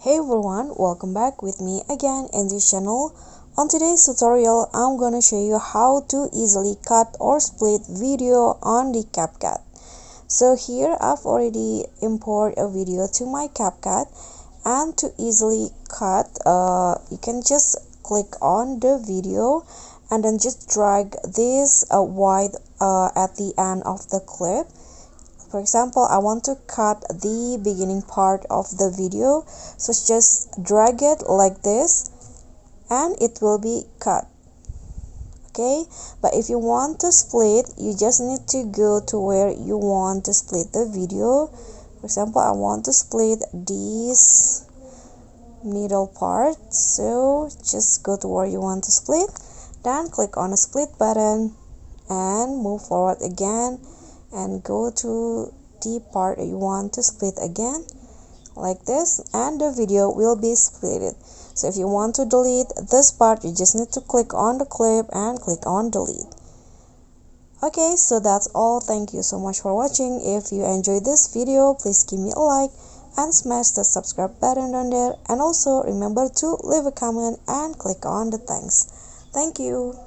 Hey everyone, welcome back with me again in this channel. On today's tutorial, I'm gonna show you how to easily cut or split video on the CapCut. So here I've already imported a video to my CapCut, and to easily cut, you can just click on the video and then just drag this white at the end of the clip. For example, I want to cut the beginning part of the video, so just drag it like this and it will be cut. Okay, but if you want to split, you just need to go to where you want to split the video. For example, I want to split this middle part, so just go to where you want to split, then click on the split button and move forward again and go to the part you want to split again like this, and the video will be splitted. So if you want to delete this part, you just need to click on the clip and click on delete. Okay, so that's all. Thank you so much for watching. If you enjoyed this video, please give me a like and smash the subscribe button down there, and also remember to leave a comment and click on the thanks. Thank you.